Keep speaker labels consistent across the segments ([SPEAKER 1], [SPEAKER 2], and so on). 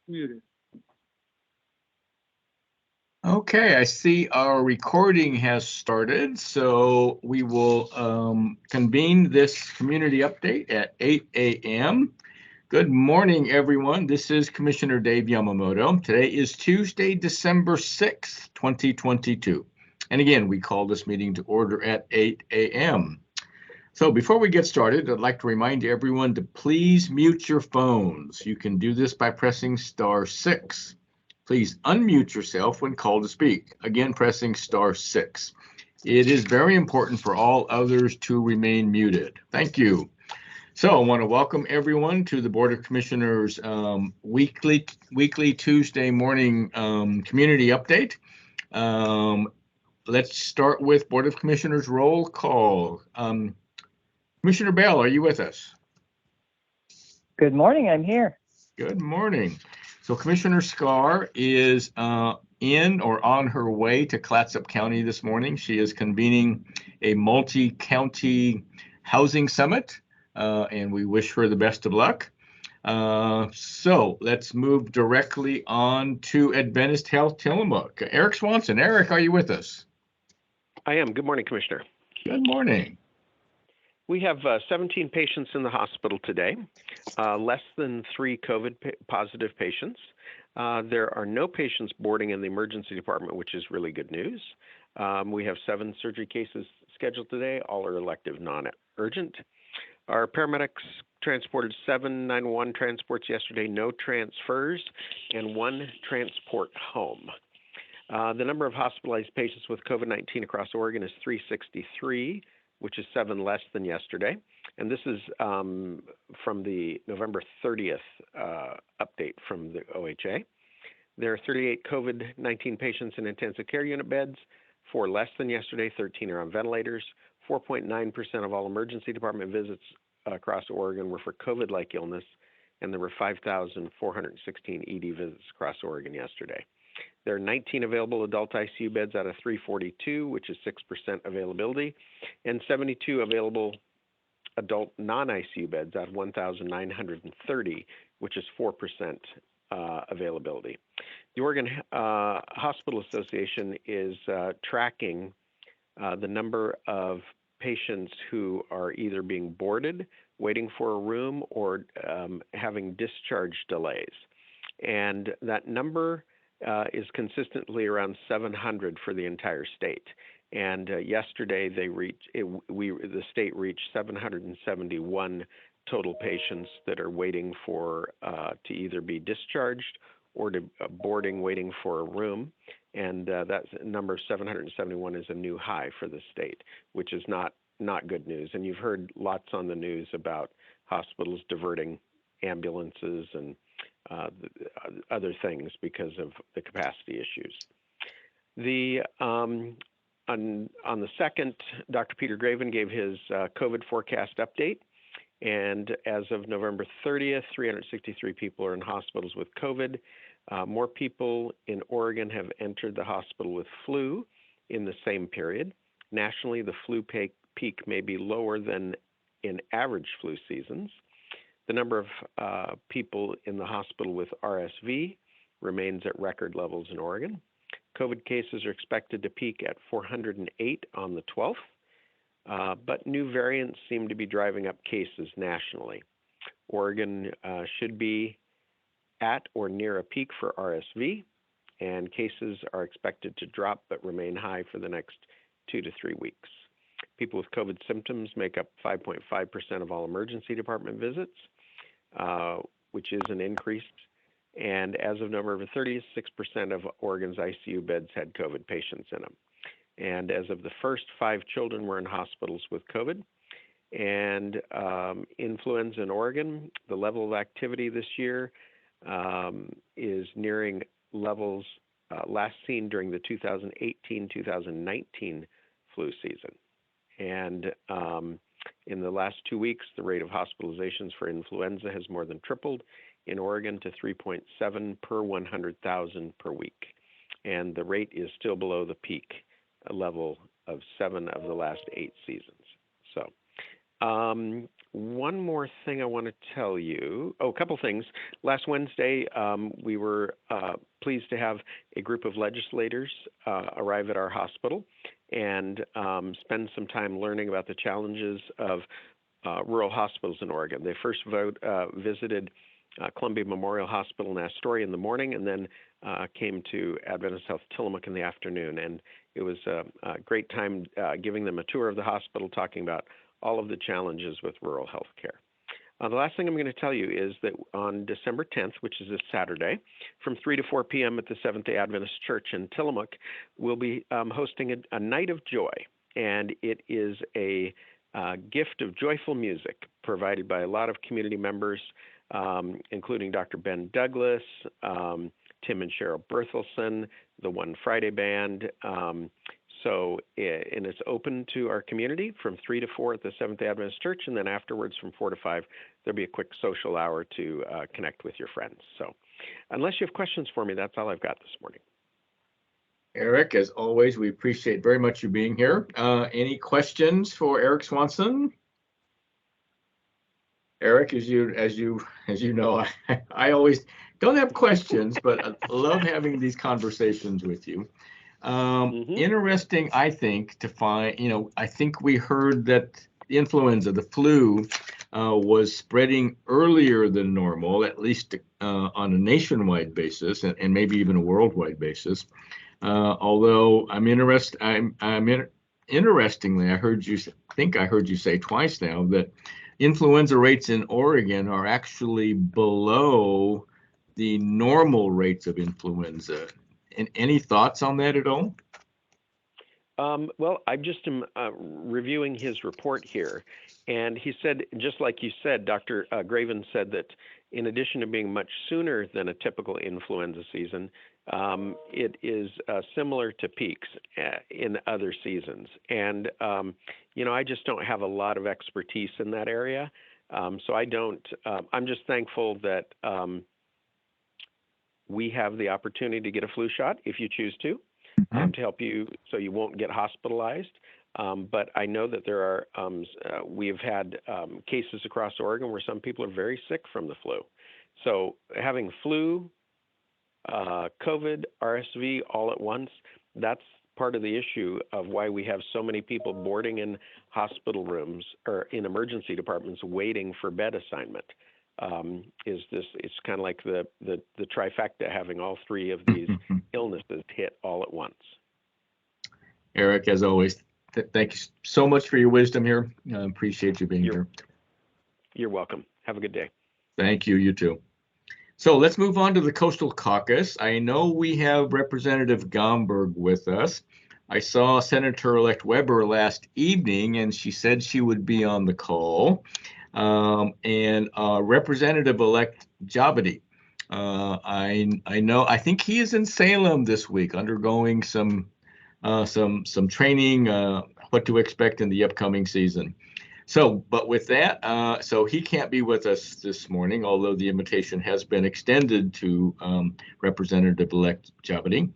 [SPEAKER 1] Muted.
[SPEAKER 2] Okay, I see our recording has started, so we will convene this community update at 8 a.m. Good morning, everyone. This is Commissioner Dave Yamamoto. Today is Tuesday, December 6th, 2022. And again, we call this meeting to order at 8 a.m. So before we get started, I'd like to remind everyone to please mute your phones. You can do this by pressing *6. Please unmute yourself when called to speak. Again, pressing *6. It is very important for all others to remain muted. Thank you. So I want to welcome everyone to the Board of Commissioners weekly Tuesday morning community update. Let's start with Board of Commissioners roll call. Commissioner Bell, are you with us?
[SPEAKER 3] Good morning, I'm here.
[SPEAKER 2] Good morning. So Commissioner Scar is in or on her way to Clatsop County this morning. She is convening a multi-county housing summit, and we wish her the best of luck. So let's move directly on to Adventist Health Tillamook. Eric Swanson. Eric, are you with us?
[SPEAKER 4] I am. Good morning, Commissioner.
[SPEAKER 2] Good morning.
[SPEAKER 4] We have 17 patients in the hospital today, less than 3 COVID positive patients. There are no patients boarding in the emergency department, which is really good news. We have 7 surgery cases scheduled today. All are elective, non-urgent. Our paramedics transported 7 911 transports yesterday, no transfers, and 1 transport home. The number of hospitalized patients with COVID-19 across Oregon is 363, which is 7 less than yesterday. And this is from the November 30th update from the OHA. There are 38 COVID-19 patients in intensive care unit beds, 4 less than yesterday, 13 are on ventilators. 4.9% of all emergency department visits across Oregon were for COVID-like illness, and there were 5,416 ED visits across Oregon yesterday. There are 19 available adult ICU beds out of 342, which is 6% availability, and 72 available adult non-ICU beds out of 1,930, which is 4% availability. The Oregon Hospital Association is tracking the number of patients who are either being boarded, waiting for a room, or having discharge delays. And that number is consistently around 700 for the entire state. And yesterday the state reached 771 total patients that are waiting for to either be discharged or to boarding, waiting for a room. And that number 771 is a new high for the state, which is not good news. And you've heard lots on the news about hospitals diverting ambulances and other things because of the capacity issues. On the 2nd, Dr. Peter Graven gave his COVID forecast update. And as of November 30th, 363 people are in hospitals with COVID. More people in Oregon have entered the hospital with flu in the same period. Nationally, the flu peak may be lower than in average flu seasons. The number of people in the hospital with RSV remains at record levels in Oregon. COVID cases are expected to peak at 408 on the 12th, but new variants seem to be driving up cases nationally. Oregon should be at or near a peak for RSV, and cases are expected to drop but remain high for the next 2 to 3 weeks. People with COVID symptoms make up 5.5% of all emergency department visits, which is an increase. And as of November 30th, 6% of Oregon's ICU beds had COVID patients in them. And as of the first, 5 children were in hospitals with COVID. And influenza in Oregon, the level of activity this year is nearing levels last seen during the 2018-2019 flu season. And in the last 2 weeks, the rate of hospitalizations for influenza has more than tripled in Oregon to 3.7 per 100,000 per week. And the rate is still below the peak level of 7 of the last 8 seasons. So one more thing I want to tell you. Oh, a couple things. Last Wednesday, we were pleased to have a group of legislators arrive at our hospital and spend some time learning about the challenges of rural hospitals in Oregon. They first visited Columbia Memorial Hospital in Astoria in the morning, and then came to Adventist Health Tillamook in the afternoon. And it was a great time giving them a tour of the hospital, talking about all of the challenges with rural health care. The last thing I'm going to tell you is that on December 10th, which is this Saturday, from 3 to 4 p.m. at the Seventh-day Adventist Church in Tillamook, we'll be hosting a Night of Joy. And it is a gift of joyful music provided by a lot of community members, including Dr. Ben Douglas, Tim and Cheryl Berthelsen, the One Friday Band. And it's open to our community from 3 to 4 at the Seventh-day Adventist Church, and then afterwards from 4 to 5, there'll be a quick social hour to connect with your friends. So unless you have questions for me, that's all I've got this morning.
[SPEAKER 2] Eric, as always, we appreciate very much you being here. Any questions for Eric Swanson? Eric, as you know, I always don't have questions, but I love having these conversations with you. Interesting, I think, to find, I think we heard that the influenza, the flu, was spreading earlier than normal, at least on a nationwide basis, and maybe even a worldwide basis. Although interestingly, I heard you say twice now that influenza rates in Oregon are actually below the normal rates of influenza. And any thoughts on that at all?
[SPEAKER 4] Well, I just am reviewing his report here, and he said, just like you said, Dr. Graven said that in addition to being much sooner than a typical influenza season, it is similar to peaks in other seasons. And, I just don't have a lot of expertise in that area. So I'm just thankful that we have the opportunity to get a flu shot if you choose to help you so you won't get hospitalized. But I know that there are, we've had cases across Oregon where some people are very sick from the flu. So having flu, COVID, RSV all at once, that's part of the issue of why we have so many people boarding in hospital rooms or in emergency departments waiting for bed assignment. It's kind of like the trifecta, having all 3 of these illnesses hit all at once.
[SPEAKER 2] Eric, as always, thank you so much for your wisdom here. I appreciate you being here.
[SPEAKER 4] You're welcome. Have a good day.
[SPEAKER 2] Thank you. You too. So let's move on to the Coastal Caucus. I know we have Representative Gomberg with us. I saw Senator-elect Weber last evening, and she said she would be on the call. And Representative-elect Jabadi. I think he is in Salem this week, undergoing some training, what to expect in the upcoming season. But with that, so he can't be with us this morning, although the invitation has been extended to Representative-elect Jabadi.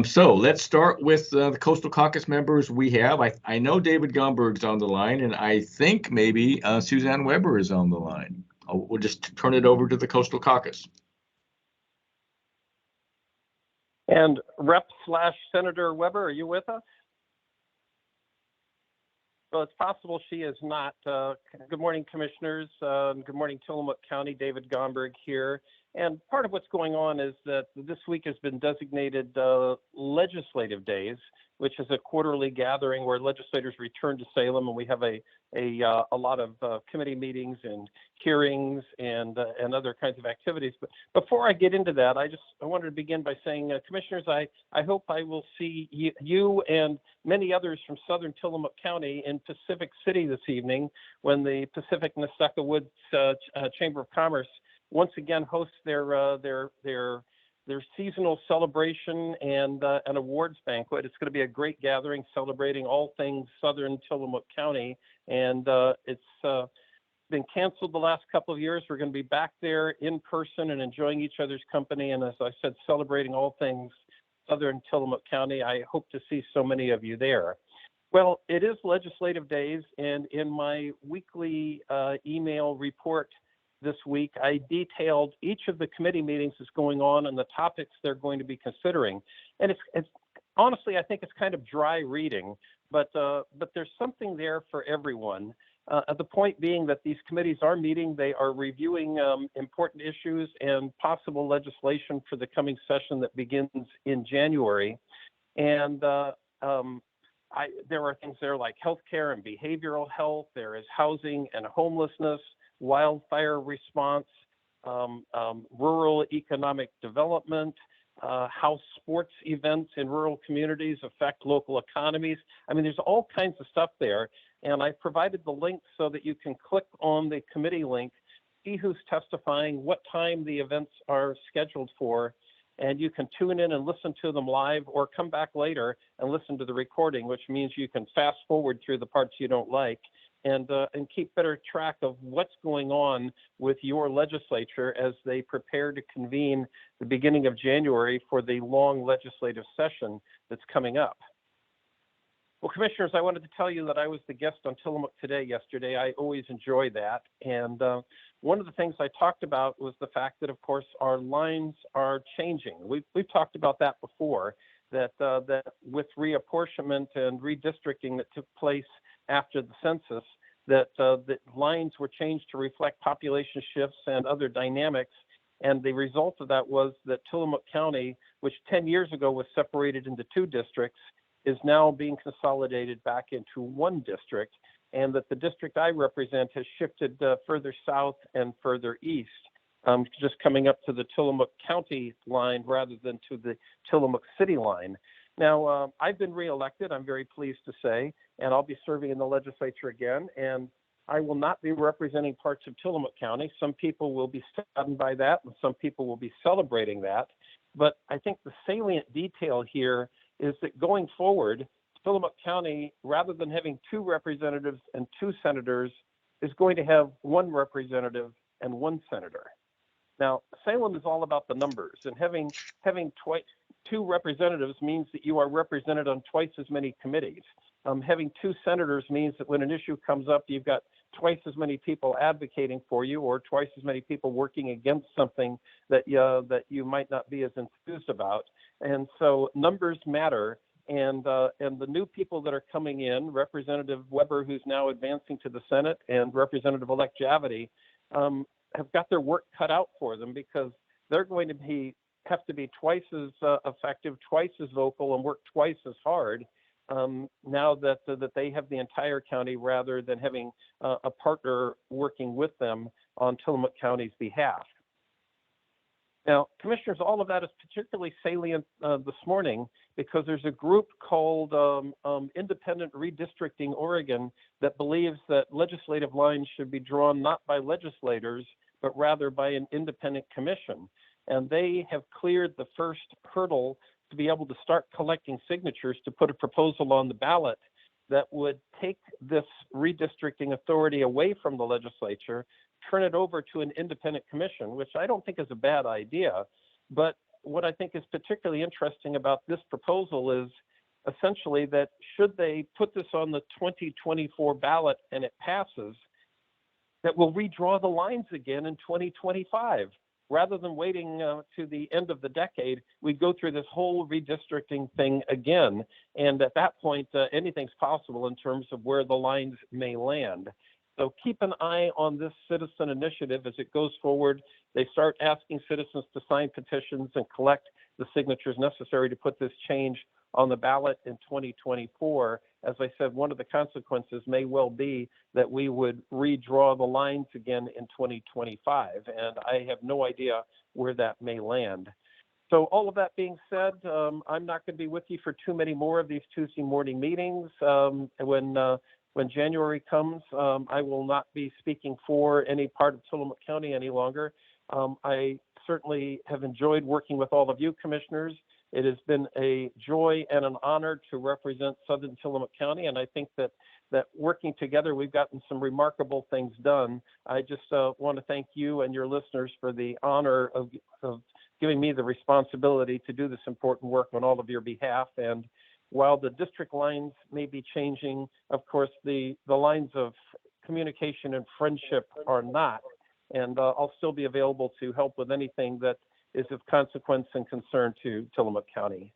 [SPEAKER 2] So let's start with the Coastal Caucus members we have. I know David Gomberg's on the line, and I think maybe Suzanne Weber is on the line. We'll just turn it over to the Coastal Caucus.
[SPEAKER 5] And Rep/Senator Weber, are you with us? Well, it's possible she is not. Good morning, commissioners. Good morning, Tillamook County. David Gomberg here. And part of what's going on is that this week has been designated Legislative Days, which is a quarterly gathering where legislators return to Salem, and we have a lot of committee meetings and hearings and other kinds of activities. But before I get into that, I wanted to begin by saying, commissioners, I hope I will see you and many others from Southern Tillamook County in Pacific City this evening when the Pacific Neseca Woods Chamber of Commerce once again hosts their seasonal celebration and an awards banquet. It's going to be a great gathering celebrating all things Southern Tillamook County, and it's been canceled the last couple of years. We're going to be back there in person and enjoying each other's company, and as I said, celebrating all things Southern Tillamook County. I hope to see so many of you there. Well, it is legislative days, and in my weekly email report this week, I detailed each of the committee meetings that's going on and the topics they're going to be considering. And it's honestly, I think it's kind of dry reading, but there's something there for everyone. The point being that these committees are meeting, they are reviewing important issues and possible legislation for the coming session that begins in January. And there are things there like healthcare and behavioral health. There is housing and homelessness, wildfire response, rural economic development, how sports events in rural communities affect local economies. I mean, there's all kinds of stuff there. And I provided the link so that you can click on the committee link, see who's testifying, what time the events are scheduled for, and you can tune in and listen to them live or come back later and listen to the recording, which means you can fast forward through the parts you don't like and keep better track of what's going on with your legislature as they prepare to convene the beginning of January for the long legislative session that's coming up. Well, Commissioners, I wanted to tell you that I was the guest on Tillamook Today yesterday. I always enjoy that. And one of the things I talked about was the fact that, of course, our lines are changing. We've talked about that before, that with reapportionment and redistricting that took place after the census, that the lines were changed to reflect population shifts and other dynamics. And the result of that was that Tillamook County, which 10 years ago was separated into 2 districts, is now being consolidated back into 1 district, and that the district I represent has shifted further south and further east, just coming up to the Tillamook County line rather than to the Tillamook City line. Now, I've been reelected, I'm very pleased to say, and I'll be serving in the legislature again, and I will not be representing parts of Tillamook County. Some people will be saddened by that, and some people will be celebrating that. But I think the salient detail here is that going forward, Tillamook County, rather than having 2 representatives and 2 senators, is going to have 1 representative and 1 senator. Now, Salem is all about the numbers, and having 2 representatives means that you are represented on twice as many committees. Having 2 senators means that when an issue comes up, you've got twice as many people advocating for you, or twice as many people working against something that you might not be as enthused about. And so numbers matter. And the new people that are coming in, Representative Weber, who's now advancing to the Senate, and Representative-elect Javity, have got their work cut out for them, because they're going to have to be twice as effective, twice as vocal, and work twice as hard now that they have the entire county rather than having a partner working with them on Tillamook County's behalf. Now, Commissioners, all of that is particularly salient this morning because there's a group called Independent Redistricting Oregon that believes that legislative lines should be drawn not by legislators, but rather by an independent commission. And they have cleared the first hurdle to be able to start collecting signatures to put a proposal on the ballot that would take this redistricting authority away from the legislature, turn it over to an independent commission, which I don't think is a bad idea. But what I think is particularly interesting about this proposal is essentially that should they put this on the 2024 ballot and it passes, that we'll redraw the lines again in 2025. Rather than waiting to the end of the decade, we go through this whole redistricting thing again. And at that point, anything's possible in terms of where the lines may land. So keep an eye on this citizen initiative as it goes forward. They start asking citizens to sign petitions and collect the signatures necessary to put this change on the ballot in 2024. As I said, one of the consequences may well be that we would redraw the lines again in 2025, and I have no idea where that may land. So all of that being said, I'm not going to be with you for too many more of these Tuesday morning meetings. When January comes, I will not be speaking for any part of Tillamook County any longer. I certainly have enjoyed working with all of you commissioners. It has been a joy and an honor to represent Southern Tillamook County, and I think that working together, we've gotten some remarkable things done. I just want to thank you and your listeners for the honor of giving me the responsibility to do this important work on all of your behalf. And while the district lines may be changing, of course, the lines of communication and friendship are not. And I'll still be available to help with anything that is of consequence and concern to Tillamook County.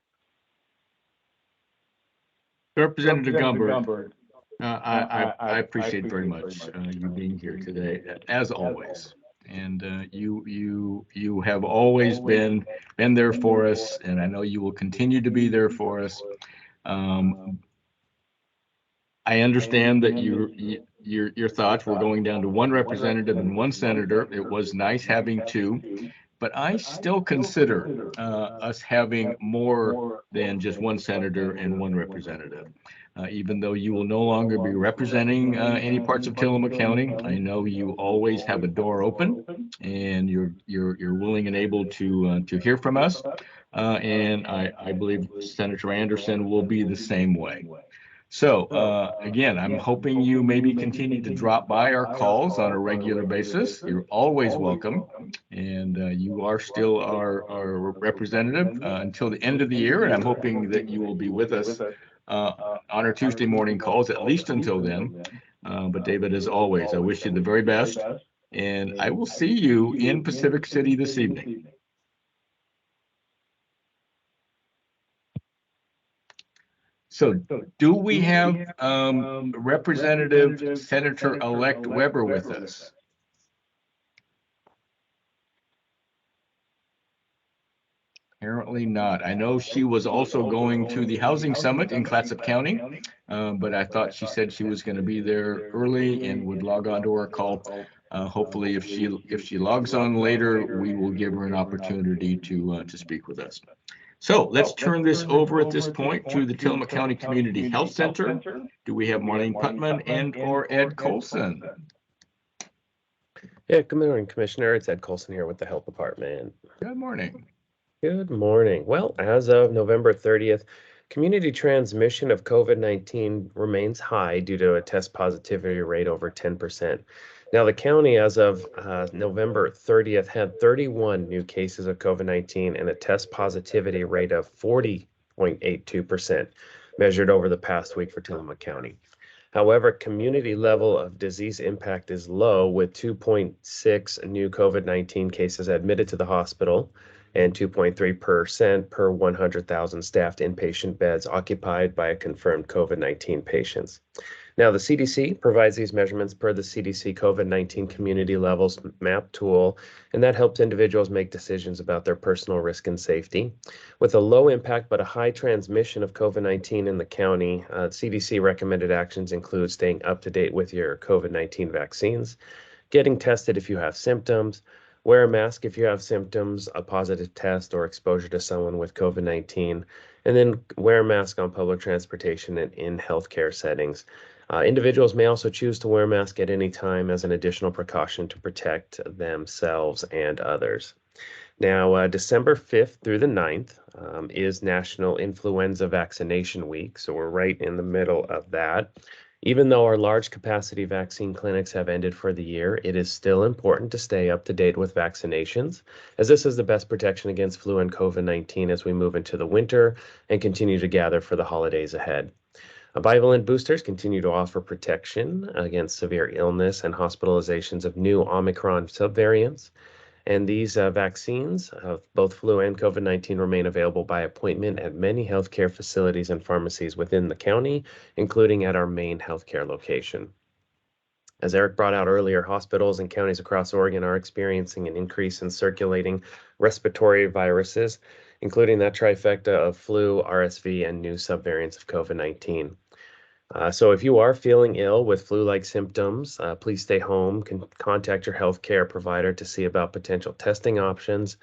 [SPEAKER 2] Representative Gumberg, I appreciate very much you being here today, as always. And you have always been there for us, and I know you will continue to be there for us. I understand that your thoughts were going down to one representative and one senator. It was nice having two, but I still consider us having more than just one senator and one representative. Even though you will no longer be representing any parts of Tillamook County, I know you always have a door open, and you're willing and able to hear from us. And I believe Senator Anderson will be the same way. So again, I'm hoping you maybe continue to drop by our calls on a regular basis. You're always welcome, and you are still our representative until the end of the year, and I'm hoping that you will be with us on our Tuesday morning calls, at least until then. But David, as always, I wish you the very best, and I will see you in Pacific City this evening. So do we have Representative Senator-elect Weber with us? Apparently not. I know she was also going to the Housing Summit in Clatsop County, but I thought she said she was going to be there early and would log on to our call. Hopefully, if she logs on later, we will give her an opportunity to speak with us. So let's turn this over at this point to the Tillamook County Community Health Center. Do we have Marlene Putman and/or Ed Colson?
[SPEAKER 6] Yeah, good morning, Commissioner. It's Ed Colson here with the Health Department.
[SPEAKER 2] Good morning.
[SPEAKER 6] Good morning. Well, as of November 30th, community transmission of COVID-19 remains high due to a test positivity rate over 10%. Now, the county, as of November 30th, had 31 new cases of COVID-19 and a test positivity rate of 40.82% measured over the past week for Tillamook County. However, community level of disease impact is low, with 2.6 new COVID-19 cases admitted to the hospital and 2.3% per 100,000 staffed inpatient beds occupied by confirmed COVID-19 patients. Now, the CDC provides these measurements per the CDC COVID-19 community levels map tool, and that helps individuals make decisions about their personal risk and safety. With a low impact but a high transmission of COVID-19 in the county, CDC recommended actions include staying up to date with your COVID-19 vaccines, getting tested if you have symptoms, wear a mask if you have symptoms, a positive test, or exposure to someone with COVID-19, and then wear a mask on public transportation and in healthcare settings. Individuals may also choose to wear a mask at any time as an additional precaution to protect themselves and others. Now, December 5th through the 9th is National Influenza Vaccination Week, so we're right in the middle of that. Even though our large capacity vaccine clinics have ended for the year, it is still important to stay up to date with vaccinations, as this is the best protection against flu and COVID-19 as we move into the winter and continue to gather for the holidays ahead. Bivalent boosters continue to offer protection against severe illness and hospitalizations of new Omicron subvariants. And these vaccines of both flu and COVID-19 remain available by appointment at many healthcare facilities and pharmacies within the county, including at our main healthcare location. As Eric brought out earlier, hospitals and counties across Oregon are experiencing an increase in circulating respiratory viruses, including that trifecta of flu, RSV, and new subvariants of COVID-19. So if you are feeling ill with flu-like symptoms, please stay home, contact your healthcare provider to see about potential testing options.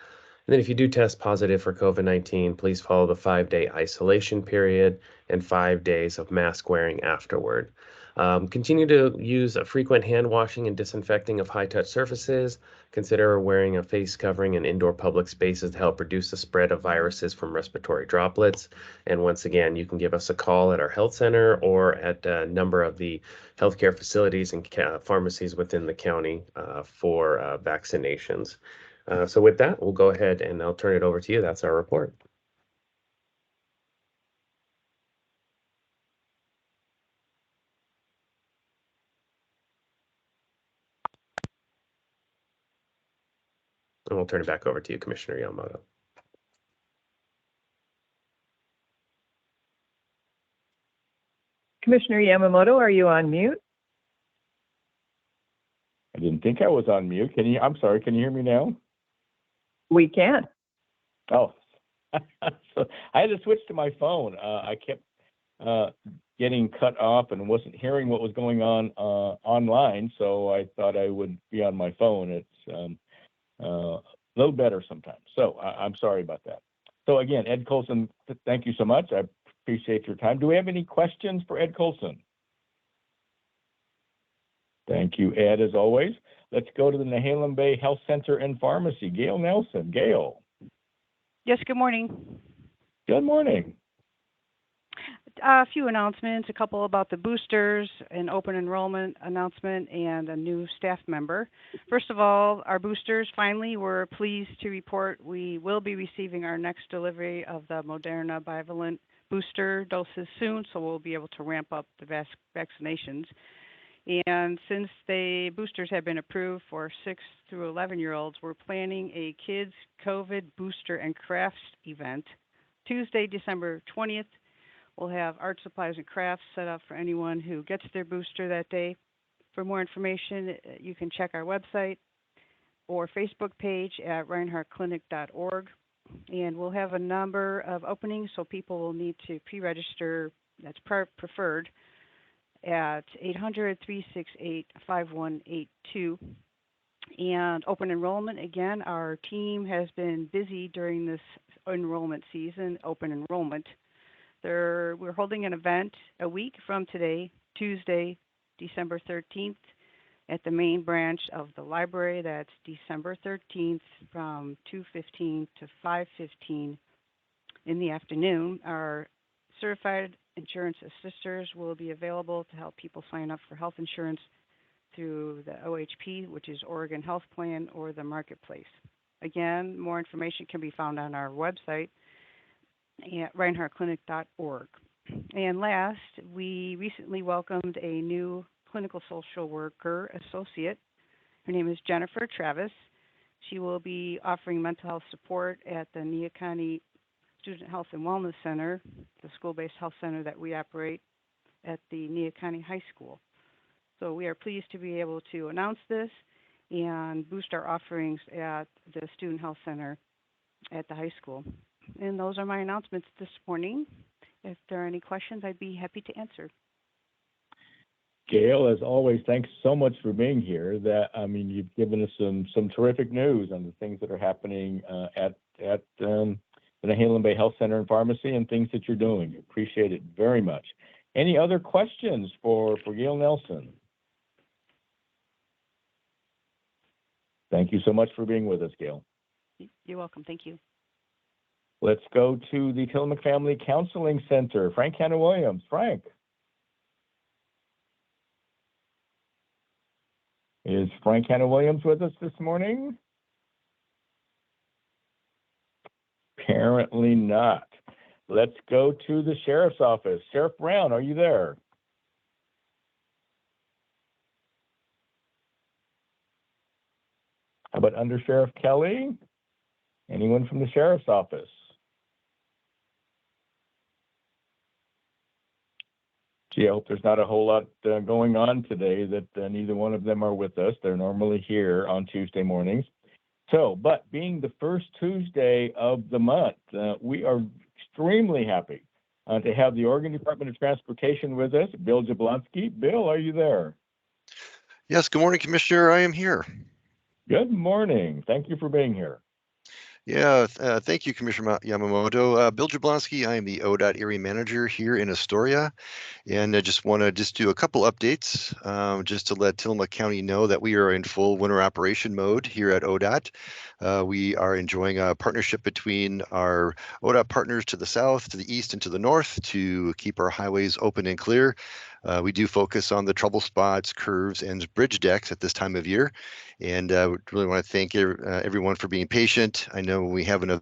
[SPEAKER 6] And then if you do test positive for COVID-19, please follow the 5-day isolation period and 5 days of mask wearing afterward. Continue to use a frequent hand washing and disinfecting of high-touch surfaces. Consider wearing a face covering in indoor public spaces to help reduce the spread of viruses from respiratory droplets. And once again, you can give us a call at our health center or at a number of the healthcare facilities and pharmacies within the county for vaccinations. So with that, we'll go ahead and I'll turn it over to you. That's our report. And we'll turn it back over to you, Commissioner Yamamoto.
[SPEAKER 3] Commissioner Yamamoto, are you on mute?
[SPEAKER 7] I didn't think I was on mute. I'm sorry, can you hear me now?
[SPEAKER 3] We can.
[SPEAKER 7] Oh, so I had to switch to my phone. I kept getting cut off and wasn't hearing what was going on online, so I thought I would be on my phone. It's a little better sometimes. So I'm sorry about that. So again, Ed Colson, thank you so much. I appreciate your time. Do we have any questions for Ed Colson? Thank you, Ed, as always. Let's go to the Nehalem Bay Health Center and Pharmacy. Gail Nelson. Gail.
[SPEAKER 8] Yes, good morning.
[SPEAKER 7] Good morning.
[SPEAKER 8] A few announcements, a couple about the boosters, an open enrollment announcement, and a new staff member. First of all, our boosters, finally, we're pleased to report we will be receiving our next delivery of the Moderna bivalent booster doses soon, so we'll be able to ramp up the vaccinations. And since the boosters have been approved for 6 through 11-year-olds, we're planning a kids COVID booster and crafts event Tuesday, December 20th. We'll have art supplies and crafts set up for anyone who gets their booster that day. For more information, you can check our website or Facebook page at reinhardtclinic.org. And we'll have a number of openings, so people will need to pre-register. That's preferred at 800-368-5182. And open enrollment, again, our team has been busy during this enrollment season, open enrollment. We're holding an event a week from today, Tuesday, December 13th, at the main branch of the library. That's December 13th from 2:15 to 5:15 in the afternoon. Our certified insurance assisters will be available to help people sign up for health insurance through the OHP, which is Oregon Health Plan, or the Marketplace. Again, more information can be found on our website at reinhardtclinic.org. And last, we recently welcomed a new clinical social worker associate. Her name is Jennifer Travis. She will be offering mental health support at the Neahkahnie Student Health and Wellness Center, the school-based health center that we operate at the Neahkahnie High School. So we are pleased to be able to announce this and boost our offerings at the Student Health Center at the high school. And those are my announcements this morning. If there are any questions, I'd be happy to answer.
[SPEAKER 7] Gail, as always, thanks so much for being here. You've given us some terrific news on the things that are happening at the Nehalem Bay Health Center and Pharmacy and things that you're doing. Appreciate it very much. Any other questions for Gail Nelson? Thank you so much for being with us, Gail.
[SPEAKER 8] You're welcome. Thank you.
[SPEAKER 7] Let's go to the Tillamook Family Counseling Center. Frank Hanna-Williams. Frank. Is Frank Hanna-Williams with us this morning? Apparently not. Let's go to the Sheriff's Office. Sheriff Brown, are you there? How about Under Sheriff Kelly? Anyone from the Sheriff's Office? Gee, I hope there's not a whole lot going on today that neither one of them are with us. They're normally here on Tuesday mornings. So, but being the first Tuesday of the month, we are extremely happy to have the Oregon Department of Transportation with us, Bill Jablonski. Bill, are you there?
[SPEAKER 9] Yes, good morning, Commissioner. I am here.
[SPEAKER 7] Good morning. Thank you for being here.
[SPEAKER 9] Yeah, thank you, Commissioner Yamamoto. Bill Jablonski, I am the ODOT area manager here in Astoria, and I just want to do a couple updates just to let Tillamook County know that we are in full winter operation mode here at ODOT. We are enjoying a partnership between our ODOT partners to the south, to the east, and to the north to keep our highways open and clear. We do focus on the trouble spots, curves, and bridge decks at this time of year. And really want to thank everyone for being patient. I know when we have an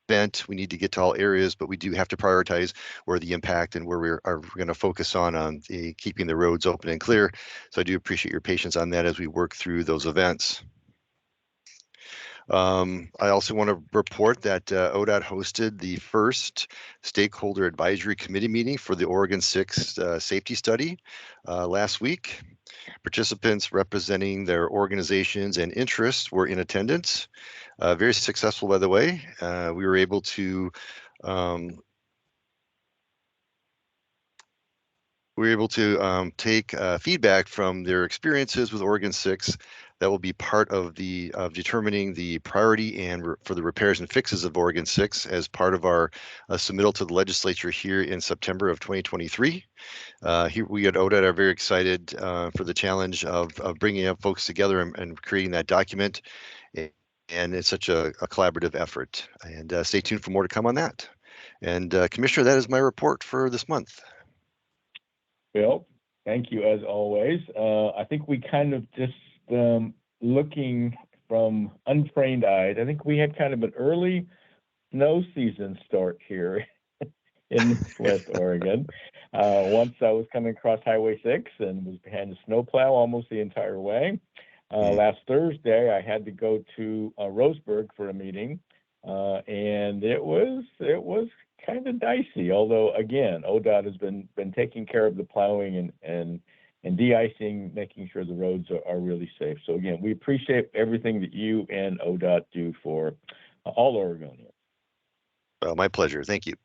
[SPEAKER 9] event, we need to get to all areas, but we do have to prioritize where the impact and where we're going to focus on keeping the roads open and clear. So I do appreciate your patience on that as we work through those events. I also want to report that ODOT hosted the first stakeholder advisory committee meeting for the Oregon 6 safety study last week. Participants representing their organizations and interests were in attendance. Very successful, by the way. We were able to take feedback from their experiences with Oregon 6 that will be part of determining the priority and for the repairs and fixes of Oregon 6 as part of our submittal to the legislature here in September of 2023. Here we at ODOT are very excited for the challenge of bringing up folks together and creating that document. And it's such a collaborative effort. And stay tuned for more to come on that. And Commissioner, that is my report for this month.
[SPEAKER 7] Bill, thank you as always. I think we kind of just looking from untrained eyes, I think we had kind of an early snow season start here in West Oregon. Once I was coming across Highway 6 and was behind a snowplow almost the entire way. Last Thursday, I had to go to Roseburg for a meeting, and it was kind of dicey. Although again, ODOT has been taking care of the plowing and de-icing, making sure the roads are really safe. So again, we appreciate everything that you and ODOT do for all Oregonians.
[SPEAKER 9] Well, my pleasure. Thank you.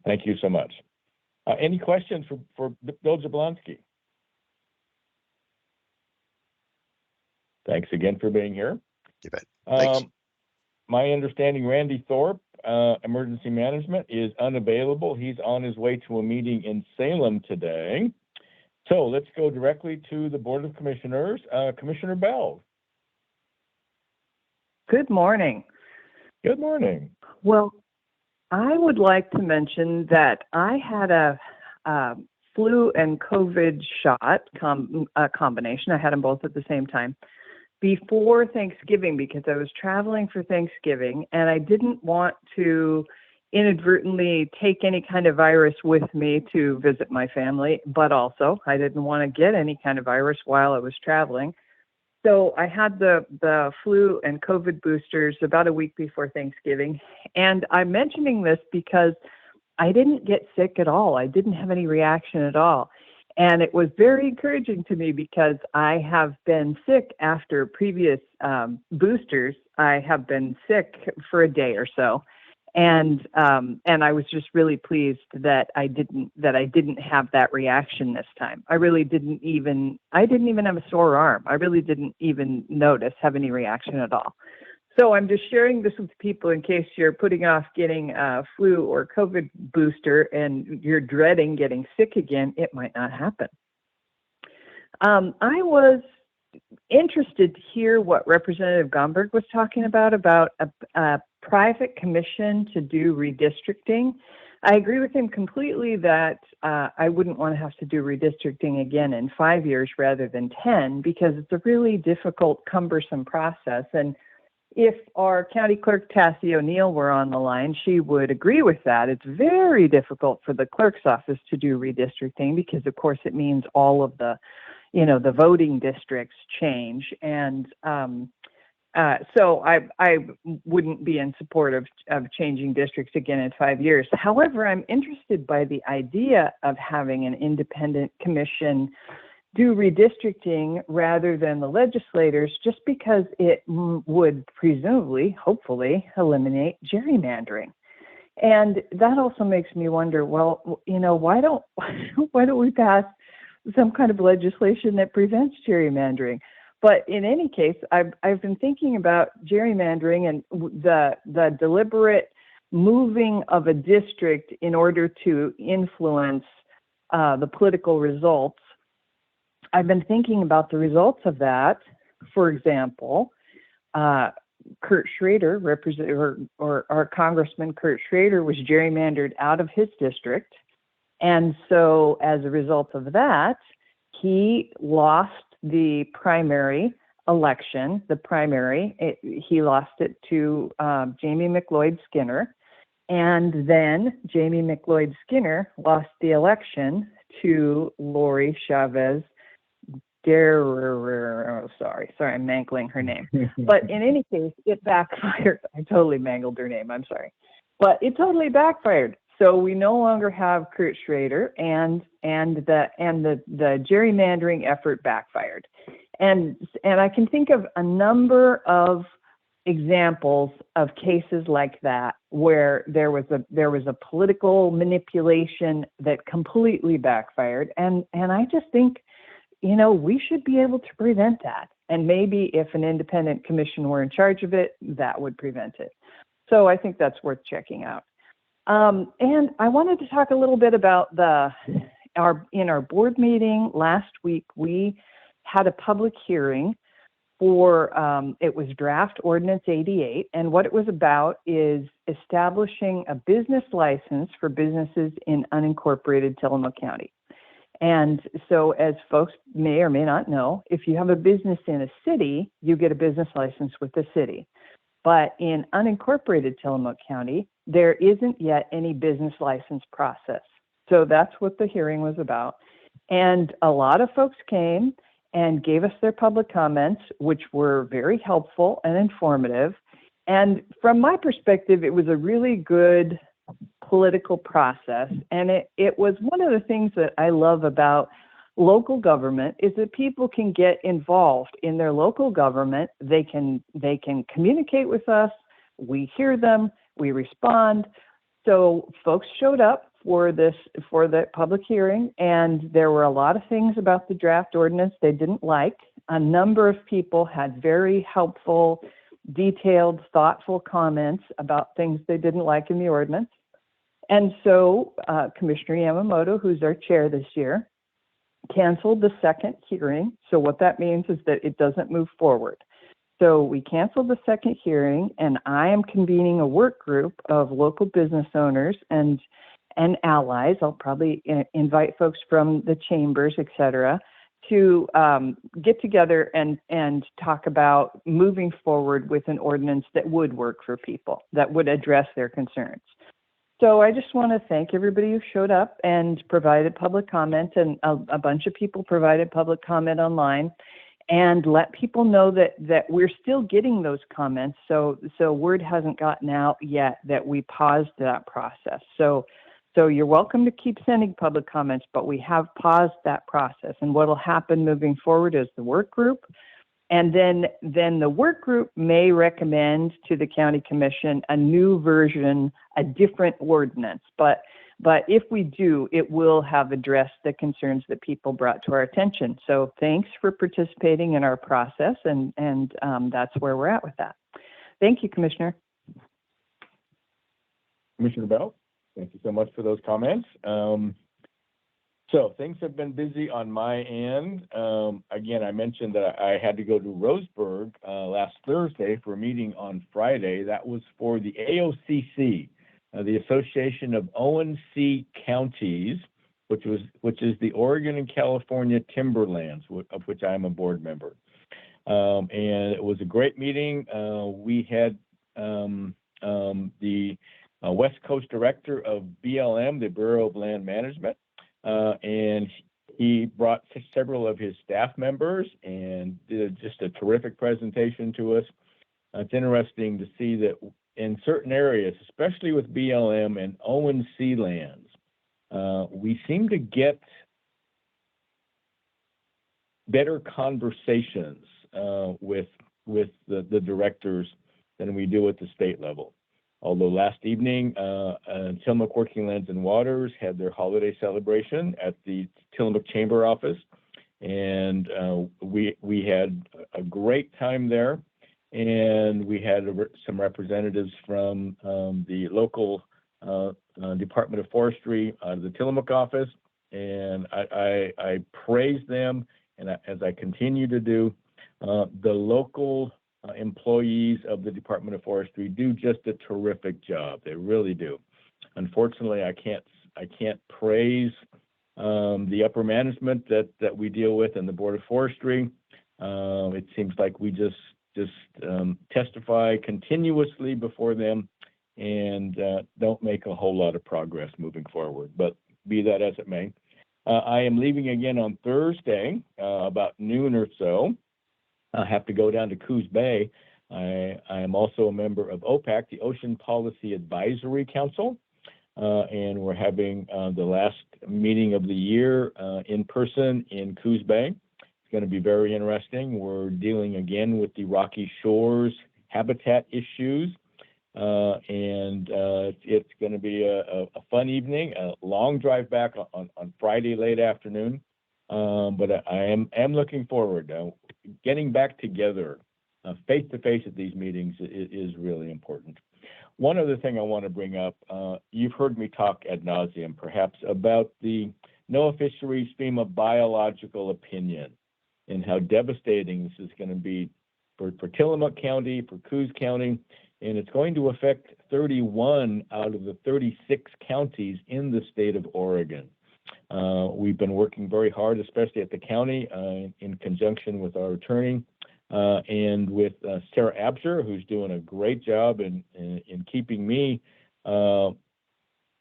[SPEAKER 7] Thank you so much. Any questions for Bill Jablonski? Thanks again for being here.
[SPEAKER 9] You bet. Thanks.
[SPEAKER 7] My understanding, Randy Thorpe, Emergency Management, is unavailable. He's on his way to a meeting in Salem today. So let's go directly to the Board of Commissioners. Commissioner Bell.
[SPEAKER 3] Good morning.
[SPEAKER 7] Good morning.
[SPEAKER 3] Well, I would like to mention that I had a flu and COVID shot combination. I had them both at the same time before Thanksgiving because I was traveling for Thanksgiving and I didn't want to inadvertently take any kind of virus with me to visit my family, but also I didn't want to get any kind of virus while I was traveling. So I had the flu and COVID boosters about a week before Thanksgiving. And I'm mentioning this because I didn't get sick at all. I didn't have any reaction at all. And it was very encouraging to me because I have been sick after previous boosters. I have been sick for a day or so. And I was just really pleased that I didn't have that reaction this time. I didn't even have a sore arm. I really didn't even have any reaction at all. So I'm just sharing this with people in case you're putting off getting a flu or COVID booster and you're dreading getting sick again. It might not happen. I was interested to hear what Representative Gomberg was talking about a private commission to do redistricting. I agree with him completely that I wouldn't want to have to do redistricting again in 5 years rather than 10 because it's a really difficult, cumbersome process. And if our county clerk, Tassie O'Neill, were on the line, she would agree with that. It's very difficult for the clerk's office to do redistricting because, of course, it means all of the voting districts change. And so I wouldn't be in support of changing districts again in 5 years. However, I'm interested by the idea of having an independent commission do redistricting rather than the legislators, just because it would presumably, hopefully, eliminate gerrymandering. And that also makes me wonder, well, why don't we pass some kind of legislation that prevents gerrymandering? But in any case, I've been thinking about gerrymandering and the deliberate moving of a district in order to influence the political results. I've been thinking about the results of that. For example, Kurt Schrader, or our Congressman Kurt Schrader, was gerrymandered out of his district. And so as a result of that, he lost the primary election, he lost it to Jamie McLeod Skinner. And then Jamie McLeod Skinner lost the election to Lori Chavez sorry, I'm mangling her name. But in any case, it backfired. I totally mangled her name. I'm sorry. But it totally backfired. So we no longer have Kurt Schrader, and the gerrymandering effort backfired. And I can think of a number of examples of cases like that where there was a political manipulation that completely backfired. And I just think, we should be able to prevent that. And maybe if an independent commission were in charge of it, that would prevent it. So I think that's worth checking out. And I wanted to talk a little bit about in our board meeting last week, we had a public hearing for, it was draft ordinance 88. And what it was about is establishing a business license for businesses in unincorporated Tillamook County. And so, as folks may or may not know, if you have a business in a city, you get a business license with the city. But in unincorporated Tillamook County, there isn't yet any business license process. So that's what the hearing was about. And a lot of folks came and gave us their public comments, which were very helpful and informative. And from my perspective, it was a really good political process. And it was one of the things that I love about local government is that people can get involved in their local government. They can communicate with us. We hear them. We respond. So folks showed up for the public hearing, and there were a lot of things about the draft ordinance they didn't like. A number of people had very helpful, detailed, thoughtful comments about things they didn't like in the ordinance. And so Commissioner Yamamoto, who's our chair this year, canceled the second hearing. So what that means is that it doesn't move forward. So we canceled the second hearing, and I am convening a work group of local business owners and allies. I'll probably invite folks from the chambers, et cetera, to get together and talk about moving forward with an ordinance that would work for people, that would address their concerns. So I just want to thank everybody who showed up and provided public comment, and a bunch of people provided public comment online, and let people know that we're still getting those comments. So word hasn't gotten out yet that we paused that process. So you're welcome to keep sending public comments, but we have paused that process. And what will happen moving forward is the work group. And then the work group may recommend to the county commission a new version, a different ordinance. But if we do, it will have addressed the concerns that people brought to our attention. So thanks for participating in our process, and that's where we're at with that. Thank you, Commissioner.
[SPEAKER 7] Commissioner Bell, thank you so much for those comments. So things have been busy on my end. Again, I mentioned that I had to go to Roseburg last Thursday for a meeting on Friday. That was for the AOCC, the Association of ONC Counties, which is the Oregon and California Timberlands, of which I'm a board member. And it was a great meeting. We had the West Coast Director of BLM, the Bureau of Land Management, and he brought several of his staff members and did just a terrific presentation to us. It's interesting to see that in certain areas, especially with BLM and ONC lands, we seem to get better conversations with the directors than we do at the state level. Although last evening, Tillamook Working Lands and Waters had their holiday celebration at the Tillamook Chamber office, and we had a great time there. And we had some representatives from the local Department of Forestry out of the Tillamook office, and I praise them, and as I continue to do, the local employees of the Department of Forestry do just a terrific job. They really do. Unfortunately, I can't praise the upper management that we deal with in the Board of Forestry. It seems like we just testify continuously before them and don't make a whole lot of progress moving forward. But be that as it may, I am leaving again on Thursday, about noon or so. I have to go down to Coos Bay. I am also a member of OPAC, the Ocean Policy Advisory Council, and we're having the last meeting of the year in person in Coos Bay. It's going to be very interesting. We're dealing again with the Rocky Shores habitat issues, and it's going to be a fun evening, a long drive back on Friday late afternoon, but I am looking forward. Getting back together face-to-face at these meetings is really important. One other thing I want to bring up, you've heard me talk ad nauseum perhaps about the NOAA Fisheries FEMA biological opinion and how devastating this is going to be for Tillamook County, for Coos County, and it's going to affect 31 out of the 36 counties in the state of Oregon. We've been working very hard, especially at the county, in conjunction with our attorney and with Sarah Absher, who's doing a great job in keeping me on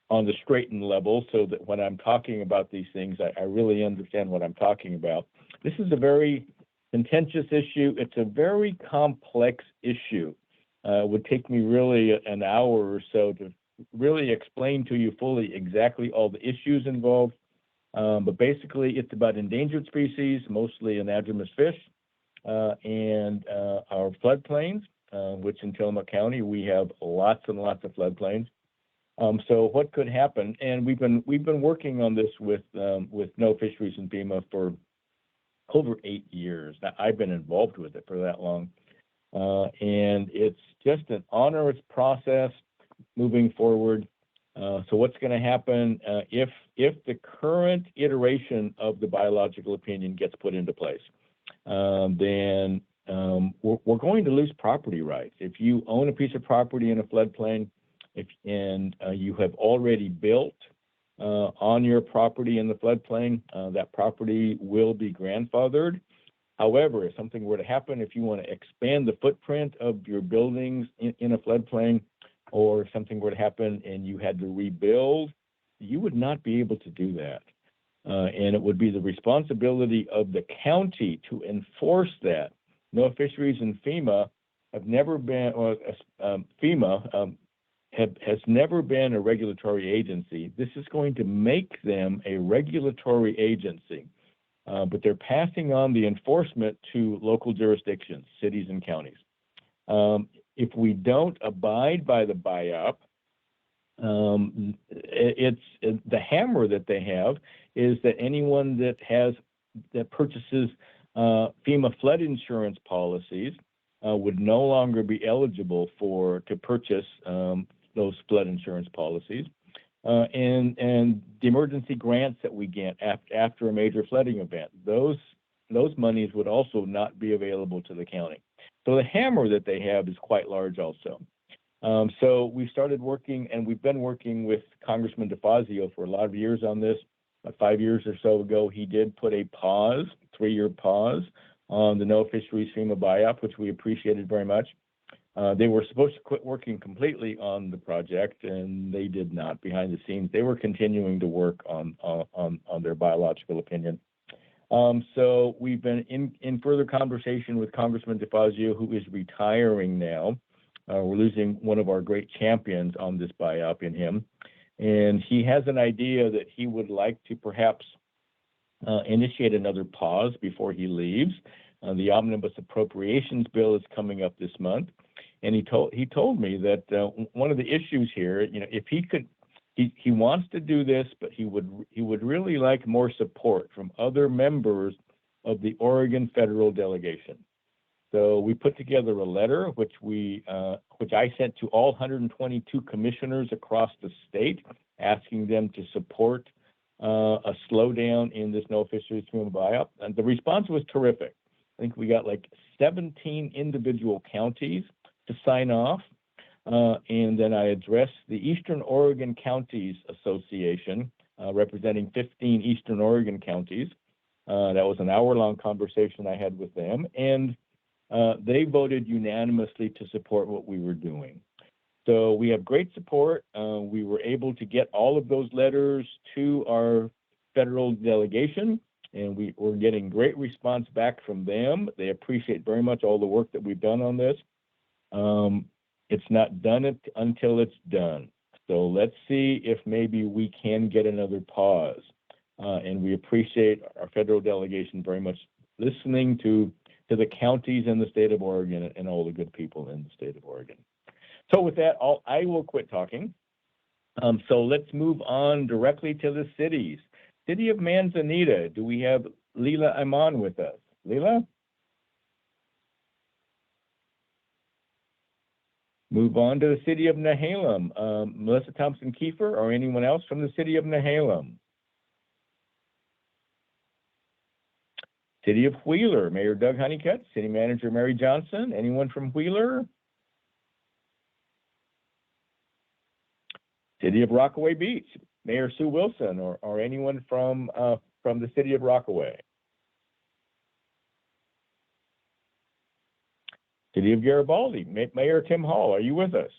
[SPEAKER 7] the straight and level, so that when I'm talking about these things, I really understand what I'm talking about. This is a very contentious issue. It's a very complex issue. It would take me really an hour or so to really explain to you fully exactly all the issues involved. But basically, it's about endangered species, mostly anadromous fish, and our floodplains, which in Tillamook County, we have lots and lots of floodplains. So what could happen? And we've been working on this with NOAA Fisheries and FEMA for over 8 years. Now, I've been involved with it for that long. And it's just an onerous process moving forward. So what's going to happen if the current iteration of the biological opinion gets put into place? Then we're going to lose property rights. If you own a piece of property in a floodplain, and you have already built on your property in the floodplain, that property will be grandfathered. However, if something were to happen, if you want to expand the footprint of your buildings in a floodplain, or if something were to happen and you had to rebuild, you would not be able to do that. And it would be the responsibility of the county to enforce that. NOAA Fisheries and FEMA have never been, or FEMA has never been a regulatory agency. This is going to make them a regulatory agency. But they're passing on the enforcement to local jurisdictions, cities and counties. If we don't abide by the BIOP, it's the hammer that they have is that anyone that purchases FEMA flood insurance policies would no longer be eligible to purchase those flood insurance policies. And the emergency grants that we get after a major flooding event, those monies would also not be available to the county. So the hammer that they have is quite large also. So we started working, and we've been working with Congressman DeFazio for a lot of years on this. About 5 years or so ago, he did put a pause, 3-year pause, on the NOAA Fisheries FEMA BIOP, which we appreciated very much. They were supposed to quit working completely on the project, and they did not. Behind the scenes, they were continuing to work on their biological opinion. So we've been in further conversation with Congressman DeFazio, who is retiring now. We're losing one of our great champions on this BIOP in him. And he has an idea that he would like to perhaps initiate another pause before he leaves. The omnibus appropriations bill is coming up this month. And he told me that one of the issues here, if he could, he wants to do this, but he would really like more support from other members of the Oregon federal delegation. So we put together a letter which I sent to all 122 commissioners across the state, asking them to support a slowdown in this NOAA Fisheries FEMA BIOP. And the response was terrific. I think we got like 17 individual counties to sign off. And then I addressed the Eastern Oregon Counties Association, representing 15 Eastern Oregon counties. That was an hour-long conversation I had with them. And they voted unanimously to support what we were doing. So we have great support. We were able to get all of those letters to our federal delegation, and we're getting great response back from them. They appreciate very much all the work that we've done on this. It's not done until it's done. So let's see if maybe we can get another pause. And we appreciate our federal delegation very much listening to the counties in the state of Oregon and all the good people in the state of Oregon. So with that, I will quit talking. So let's move on directly to the cities. City of Manzanita, do we have Leela Iman with us? Leela? Move on to the city of Nehalem. Melissa Thompson-Kiefer or anyone else from the city of Nehalem? City of Wheeler, Mayor Doug Honeycutt, City Manager Mary Johnson. Anyone from Wheeler? City of Rockaway Beach, Mayor Sue Wilson or anyone from the city of Rockaway? City of Garibaldi, Mayor Tim Hall, are you with us?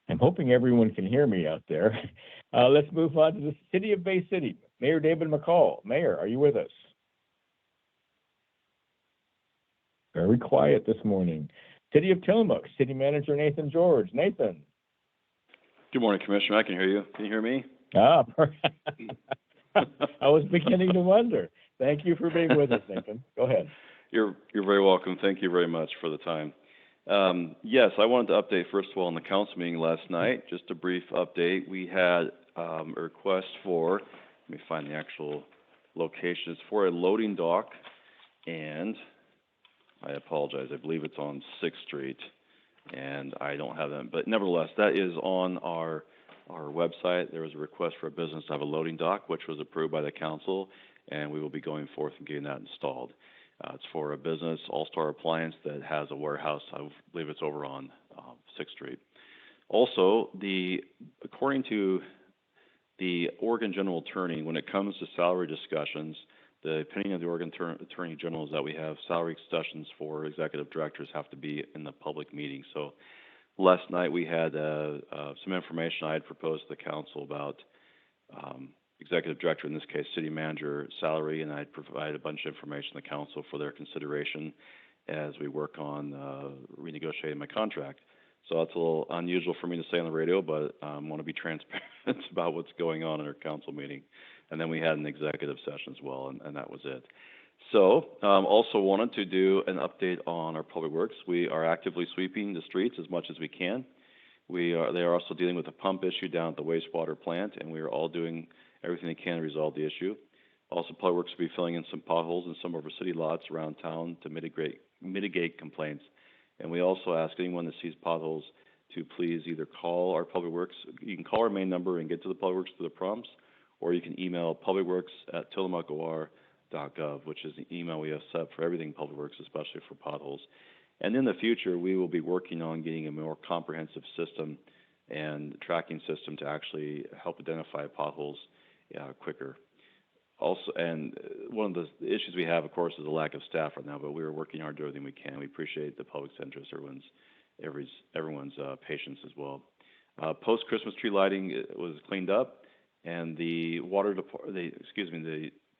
[SPEAKER 7] I'm hoping everyone can hear me out there. Let's move on to the city of Bay City. Mayor David McCall. Mayor, are you with us? Very quiet this morning. City of Tillamook, City Manager Nathan George. Nathan.
[SPEAKER 10] Good morning, Commissioner. I can hear you. Can you hear me?
[SPEAKER 7] I was beginning to wonder. Thank you for being with us, Nathan. Go ahead.
[SPEAKER 10] You're very welcome. Thank you very much for the time. Yes, I wanted to update, first of all, on the council meeting last night. Just a brief update. We had a request for, let me find the actual location. It's for a loading dock, and I apologize. I believe it's on 6th Street, and I don't have that. But nevertheless, that is on our website. There was a request for a business to have a loading dock, which was approved by the council, and we will be going forth and getting that installed. It's for a business, All Star Appliance, that has a warehouse. I believe it's over on 6th Street. Also, according to the Oregon General Attorney, when it comes to salary discussions, the opinion of the Oregon Attorney General is that we have salary discussions for executive directors have to be in the public meeting. So last night we had some information I had proposed to the council about executive director, in this case city manager salary, and I'd provide a bunch of information to the council for their consideration as we work on renegotiating my contract. So that's a little unusual for me to say on the radio, but I want to be transparent about what's going on in our council meeting. And then we had an executive session as well, and that was it. So also wanted to do an update on our public works. We are actively sweeping the streets as much as we can. They are also dealing with a pump issue down at the wastewater plant, and we are all doing everything they can to resolve the issue. Also, public works will be filling in some potholes in some of our city lots around town to mitigate complaints. And we also ask anyone that sees potholes to please either call our public works. You can call our main number and get to the public works through the prompts, or you can email publicworks@tillamook.or.gov, which is the email we have set for everything public works, especially for potholes. And in the future, we will be working on getting a more comprehensive system and tracking system to actually help identify potholes quicker. Also, and one of the issues we have, of course, is the lack of staff right now, but we are working hard to do everything we can. We appreciate the public's interest, everyone's patience as well. Post-Christmas tree lighting was cleaned up, and the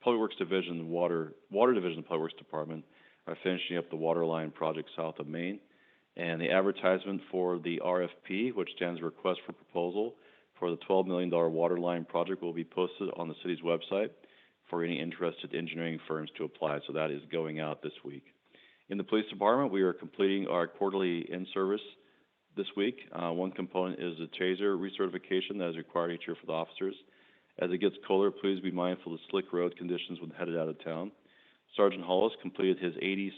[SPEAKER 10] Public Works Division, Water Division of Public Works Department are finishing up the water line project south of Main. And the advertisement for the RFP, which stands for Request for Proposal, for the $12 million water line project will be posted on the city's website for any interested engineering firms to apply. So that is going out this week. In the police department, we are completing our quarterly in-service this week. One component is the TASER recertification that is required each year for the officers. As it gets colder, please be mindful of slick road conditions when headed out of town. Sergeant Hollis completed his 80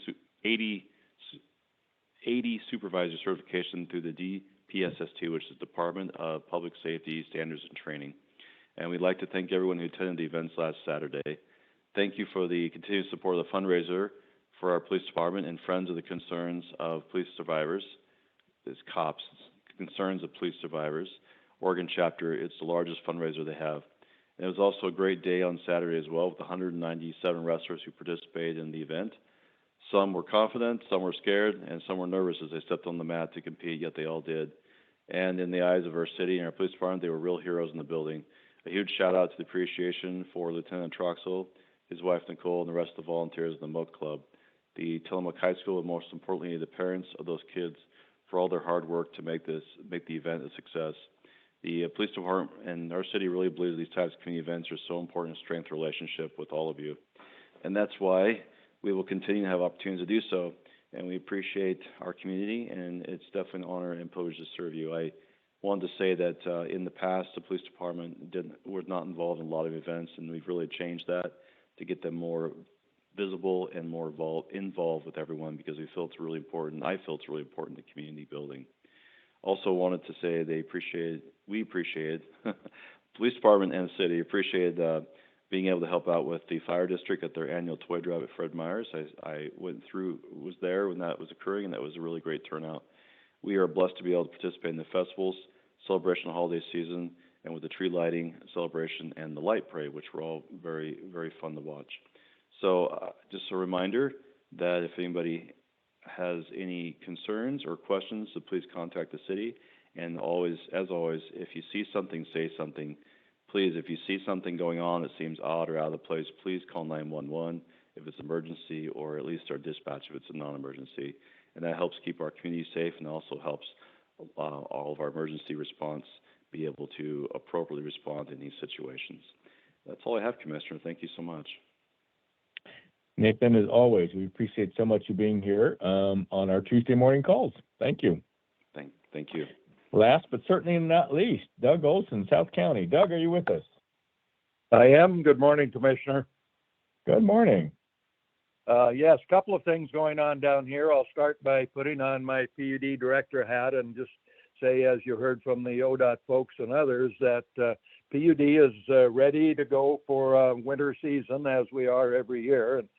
[SPEAKER 10] supervisor certification through the DPSST, which is Department of Public Safety Standards and Training. And we'd like to thank everyone who attended the events last Saturday. Thank you for the continued support of the fundraiser for our police department and Friends of the Concerns of Police Survivors. It's COPS, Concerns of Police Survivors. Oregon chapter, it's the largest fundraiser they have. And it was also a great day on Saturday as well, with 197 wrestlers who participated in the event. Some were confident, some were scared, and some were nervous as they stepped on the mat to compete, yet they all did. And in the eyes of our city and our police department, they were real heroes in the building. A huge shout out to the appreciation for Lieutenant Troxel, his wife Nicole, and the rest of the volunteers of the Moat Club, the Tillamook High School, and most importantly, the parents of those kids for all their hard work to make the event a success. The police department and our city really believes these types of community events are so important to strengthen relationship with all of you. And that's why we will continue to have opportunities to do so. And we appreciate our community, and it's definitely an honor and privilege to serve you. I wanted to say that in the past, the police department was not involved in a lot of events, and we've really changed that to get them more visible and more involved with everyone, because we feel it's really important. I feel it's really important in community building. Also wanted to say we appreciate police department and the city appreciated being able to help out with the fire district at their annual toy drive at Fred Meyer's. I was there when that was occurring, and that was a really great turnout. We are blessed to be able to participate in the festivals, celebration of holiday season, and with the tree lighting celebration and the light parade, which were all very, very fun to watch. So just a reminder that if anybody has any concerns or questions, so please contact the city. And always, as always, if you see something, say something. Please, if you see something going on that seems odd or out of place, please call 911 if it's an emergency, or at least our dispatch if it's a non-emergency. And that helps keep our community safe, and also helps all of our emergency response be able to appropriately respond in these situations. That's all I have, Commissioner. Thank you so much.
[SPEAKER 7] Nathan, as always, we appreciate so much you being here on our Tuesday morning calls. Thank you.
[SPEAKER 10] Thank you.
[SPEAKER 7] Last but certainly not least, Doug Olson, South County. Doug, are you with us?
[SPEAKER 11] I am. Good morning, Commissioner.
[SPEAKER 7] Good morning.
[SPEAKER 11] Yes, a couple of things going on down here. I'll start by putting on my PUD director hat and just say, as you heard from the ODOT folks and others, that PUD is ready to go for winter season, as we are every year. And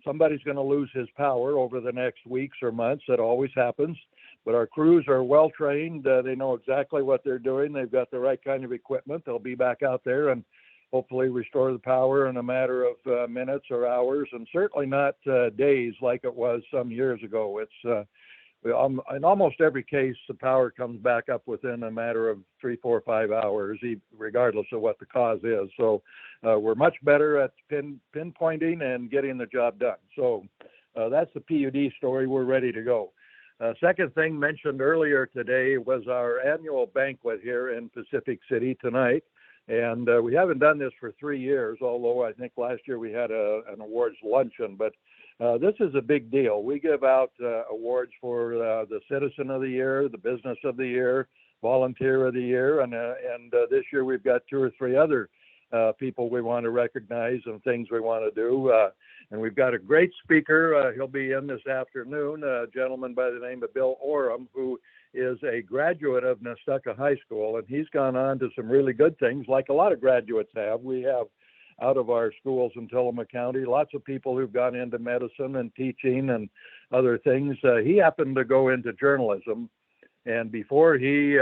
[SPEAKER 11] somebody's going to lose his power over the next weeks or months. It always happens. But our crews are well trained. They know exactly what they're doing. They've got the right kind of equipment. They'll be back out there and hopefully restore the power in a matter of minutes or hours, and certainly not days like it was some years ago. It's in almost every case, the power comes back up within a matter of 3, 4, 5 hours, regardless of what the cause is. So we're much better at pinpointing and getting the job done. So that's the PUD story. We're ready to go. Second thing mentioned earlier today was our annual banquet here in Pacific City tonight. And we haven't done this for 3 years, although I think last year we had an awards luncheon. But this is a big deal. We give out awards for the Citizen of the Year, the Business of the Year, Volunteer of the Year. And this year we've got 2 or 3 other people we want to recognize and things we want to do. And we've got a great speaker. He'll be in this afternoon, a gentleman by the name of Bill Oram, who is a graduate of Nestucca High School. And he's gone on to some really good things, like a lot of graduates have. We have out of our schools in Tillamook County, lots of people who've gone into medicine and teaching and other things. He happened to go into journalism. And before he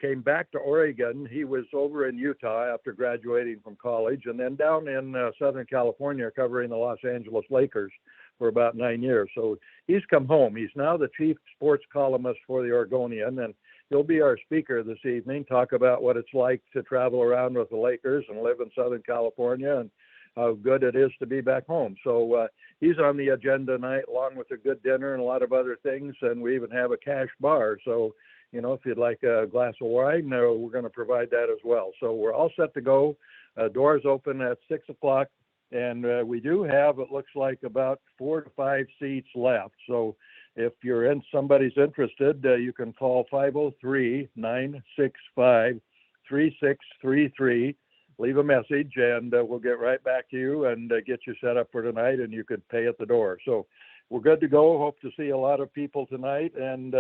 [SPEAKER 11] came back to Oregon, he was over in Utah after graduating from college, and then down in Southern California covering the Los Angeles Lakers for about 9 years. So he's come home. He's now the chief sports columnist for the Oregonian, and he'll be our speaker this evening, talk about what it's like to travel around with the Lakers and live in Southern California and how good it is to be back home. So he's on the agenda tonight, along with a good dinner and a lot of other things, and we even have a cash bar. So you know, if you'd like a glass of wine, we're going to provide that as well. So we're all set to go. Doors open at 6 o'clock. And we do have, it looks like, about 4 to 5 seats left. So if somebody's interested, you can call 503-965-3633. Leave a message, and we'll get right back to you and get you set up for tonight, and you could pay at the door. So we're good to go. Hope to see a lot of people tonight, and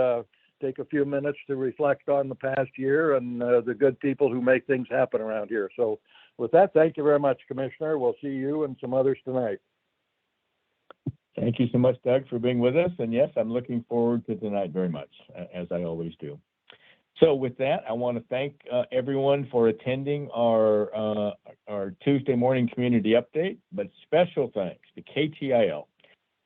[SPEAKER 11] take a few minutes to reflect on the past year and the good people who make things happen around here. So with that, thank you very much, Commissioner. We'll see you and some others tonight.
[SPEAKER 7] Thank you so much, Doug, for being with us. And yes, I'm looking forward to tonight very much, as I always do. So with that, I want to thank everyone for attending our Tuesday morning community update, but special thanks to KTIL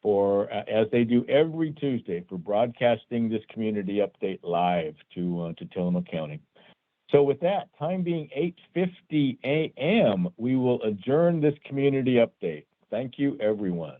[SPEAKER 7] for, as they do every Tuesday, for broadcasting this community update live to Tillamook County. So with that, time being 8:50 a.m., we will adjourn this community update. Thank you, everyone.